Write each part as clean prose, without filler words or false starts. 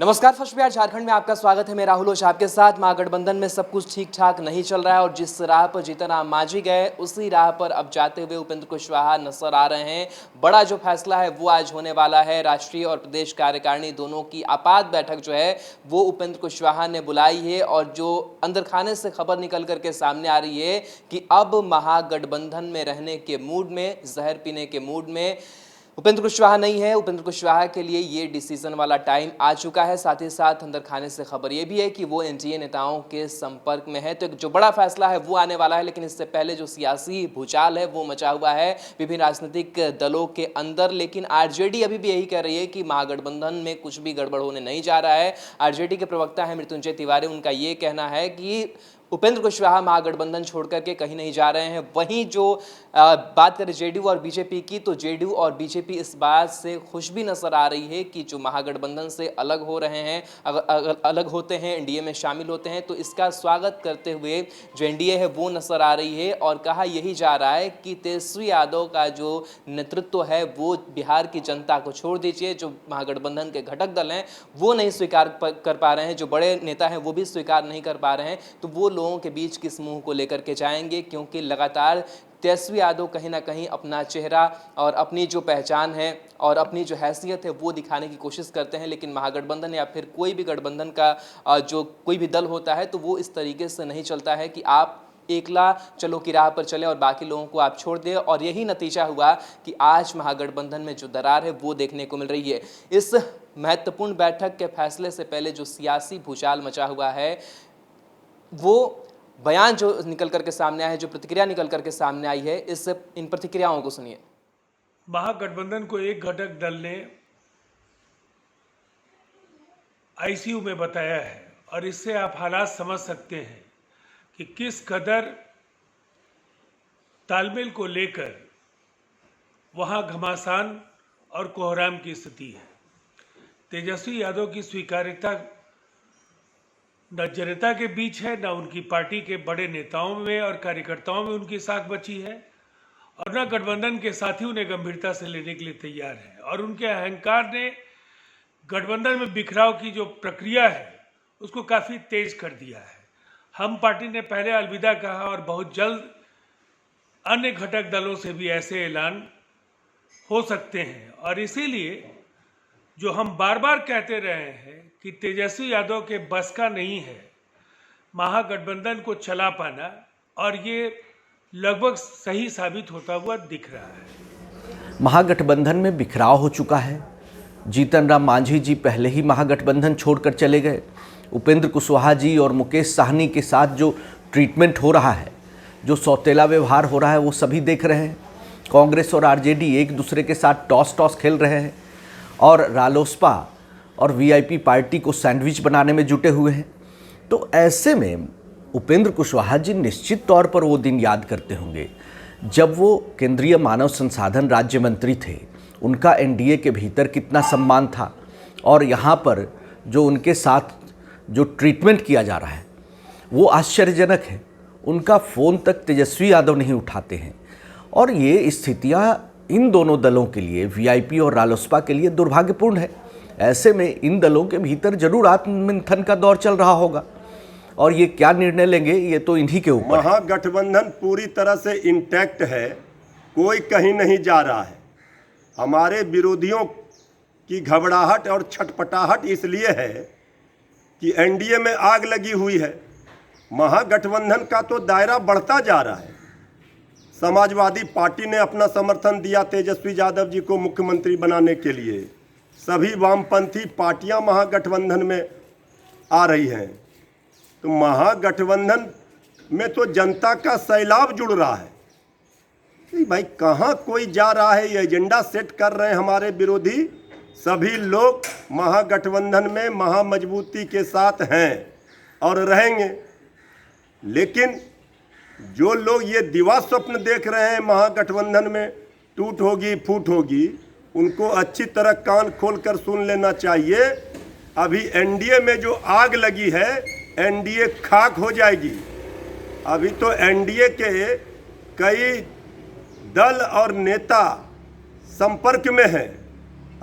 नमस्कार। फर्स्ट बिहार झारखंड में आपका स्वागत है। मैं राहुल ओझा आपके साथ। महागठबंधन में सब कुछ ठीक ठाक नहीं चल रहा है और जिस राह पर जीतन राम मांझी गए उसी राह पर अब जाते हुए उपेंद्र कुशवाहा नजर आ रहे हैं। बड़ा जो फैसला है वो आज होने वाला है। राष्ट्रीय और प्रदेश कार्यकारिणी दोनों की आपात बैठक जो है वो उपेंद्र कुशवाहा ने बुलाई है और जो अंदर खाने से खबर निकल करके सामने आ रही है कि अब महागठबंधन में रहने के मूड में, जहर पीने के मूड में उपेंद्र कुशवाहा नहीं है। उपेंद्र कुशवाहा के लिए ये डिसीजन वाला टाइम आ चुका है। साथ ही साथ अंदर खाने से खबर ये भी है कि वो एनडीए नेताओं के संपर्क में है। तो जो बड़ा फैसला है वो आने वाला है, लेकिन इससे पहले जो सियासी भूचाल है वो मचा हुआ है विभिन्न राजनीतिक दलों के अंदर। लेकिन आरजेडी अभी भी यही कह रही है कि महागठबंधन में कुछ भी गड़बड़ होने नहीं जा रहा है। आरजेडी के प्रवक्ता है मृत्युंजय तिवारी, उनका ये कहना है कि उपेंद्र कुशवाहा महागठबंधन छोड़ करके कहीं नहीं जा रहे हैं। वहीं जो बात करें जेडीयू और बीजेपी की, तो जेडीयू और बीजेपी इस बात से खुश भी नजर आ रही है कि जो महागठबंधन से अलग हो रहे हैं, अगर अलग होते हैं, एनडीए में शामिल होते हैं, तो इसका स्वागत करते हुए जो एनडीए है वो नजर आ रही है। और कहा यही जा रहा है कि तेजस्वी यादव का जो नेतृत्व है वो बिहार की जनता को छोड़ दीजिए। जो महागठबंधन के घटक दल हैं वो नहीं स्वीकार कर पा रहे हैं, जो बड़े नेता हैं वो भी स्वीकार नहीं कर पा रहे हैं, तो वो लोगों के बीच किस मुंह को लेकर के जाएंगे। क्योंकि लगातार तेजस्वी यादव कहीं ना कहीं अपना चेहरा और अपनी जो पहचान है और अपनी जो हैसियत है वो दिखाने की कोशिश करते हैं। लेकिन महागठबंधन या फिर कोई भी गठबंधन का जो कोई भी दल होता है तो वो इस तरीके से नहीं चलता है कि आप एकला चलो की राह पर चले और बाकी लोगों को आप छोड़ दें। और यही नतीजा हुआ कि आज महागठबंधन में जो दरार है वो देखने को मिल रही है। इस महत्वपूर्ण बैठक के फैसले से पहले जो सियासी भूचाल मचा हुआ है, वो बयान जो निकल करके सामने आया है, जो प्रतिक्रिया निकल करके सामने आई है, इन प्रतिक्रियाओं को सुनिए। महागठबंधन को एक घटक दल ने आईसीयू में बताया है और इससे आप हालात समझ सकते हैं कि किस कदर तालमेल को लेकर वहां घमासान और कोहराम की स्थिति है। तेजस्वी यादव की स्वीकार्यता न जनता के बीच है, न उनकी पार्टी के बड़े नेताओं में और कार्यकर्ताओं में उनकी साख बची है, और न गठबंधन के साथी उन्हें गंभीरता से लेने के लिए तैयार है। और उनके अहंकार ने गठबंधन में बिखराव की जो प्रक्रिया है उसको काफ़ी तेज कर दिया है। हम पार्टी ने पहले अलविदा कहा और बहुत जल्द अन्य घटक दलों से भी ऐसे ऐलान हो सकते हैं। और इसीलिए जो हम बार बार कहते रहे हैं कि तेजस्वी यादव के बस का नहीं है महागठबंधन को चला पाना, और ये लगभग सही साबित होता हुआ दिख रहा है। महागठबंधन में बिखराव हो चुका है। जीतन राम मांझी जी पहले ही महागठबंधन छोड़कर चले गए। उपेंद्र कुशवाहा जी और मुकेश साहनी के साथ जो ट्रीटमेंट हो रहा है, जो सौतेला व्यवहार हो रहा है, वो सभी देख रहे हैं। कांग्रेस और आरजेडी एक दूसरे के साथ टॉस खेल रहे हैं और रालोसपा और वीआईपी पार्टी को सैंडविच बनाने में जुटे हुए हैं। तो ऐसे में उपेंद्र कुशवाहा जी निश्चित तौर पर वो दिन याद करते होंगे जब वो केंद्रीय मानव संसाधन राज्य मंत्री थे। उनका एनडीए के भीतर कितना सम्मान था और यहाँ पर जो उनके साथ जो ट्रीटमेंट किया जा रहा है वो आश्चर्यजनक है। उनका फ़ोन तक तेजस्वी यादव नहीं उठाते हैं। और ये स्थितियाँ इन दोनों दलों के लिए, वीआईपी और रालोसपा के लिए दुर्भाग्यपूर्ण है। ऐसे में इन दलों के भीतर जरूर आत्ममंथन का दौर चल रहा होगा और ये क्या निर्णय लेंगे ये तो इन्हीं के ऊपर। महागठबंधन पूरी तरह से इंटैक्ट है, कोई कहीं नहीं जा रहा है। हमारे विरोधियों की घबराहट और छटपटाहट इसलिए है कि एनडीए में आग लगी हुई है। महागठबंधन का तो दायरा बढ़ता जा रहा है। समाजवादी पार्टी ने अपना समर्थन दिया तेजस्वी यादव जी को मुख्यमंत्री बनाने के लिए। सभी वामपंथी पार्टियां महागठबंधन में आ रही हैं। तो महागठबंधन में तो जनता का सैलाब जुड़ रहा है। भाई कहाँ कोई जा रहा है, ये एजेंडा सेट कर रहे हैं हमारे विरोधी। सभी लोग महागठबंधन में महामजबूती के साथ हैं और रहेंगे। लेकिन जो लोग ये दिवा स्वप्न देख रहे हैं महागठबंधन में टूट होगी फूट होगी, उनको अच्छी तरह कान खोलकर सुन लेना चाहिए। अभी एनडीए में जो आग लगी है, एनडीए खाक हो जाएगी। अभी तो एनडीए के कई दल और नेता संपर्क में हैं।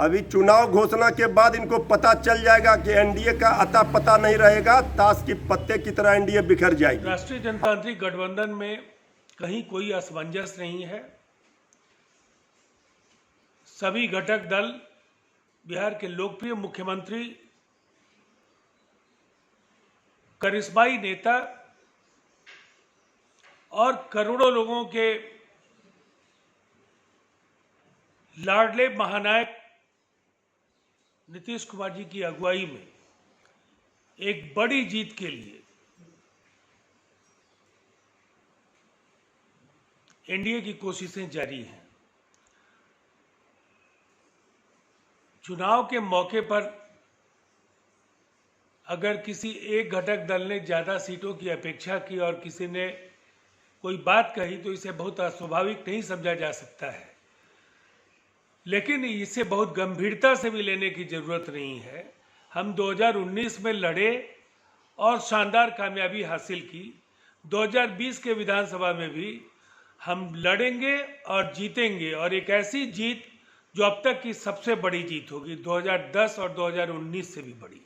अभी चुनाव घोषणा के बाद इनको पता चल जाएगा कि एनडीए का अता पता नहीं रहेगा, ताश की पत्ते की तरह एनडीए बिखर जाएगी। राष्ट्रीय जनतांत्रिक गठबंधन में कहीं कोई असमंजस नहीं है। सभी घटक दल बिहार के लोकप्रिय मुख्यमंत्री, करिश्माई नेता और करोड़ों लोगों के लाडले महानायक नीतीश कुमार जी की अगुवाई में एक बड़ी जीत के लिए एनडीए की कोशिशें जारी हैं। चुनाव के मौके पर अगर किसी एक घटक दल ने ज्यादा सीटों की अपेक्षा की और किसी ने कोई बात कही तो इसे बहुत अस्वाभाविक नहीं समझा जा सकता है, लेकिन इसे बहुत गंभीरता से भी लेने की जरूरत नहीं है। हम 2019 में लड़े और शानदार कामयाबी हासिल की। 2020 के विधानसभा में भी हम लड़ेंगे और जीतेंगे, और एक ऐसी जीत जो अब तक की सबसे बड़ी जीत होगी, 2010 और 2019 से भी बड़ी।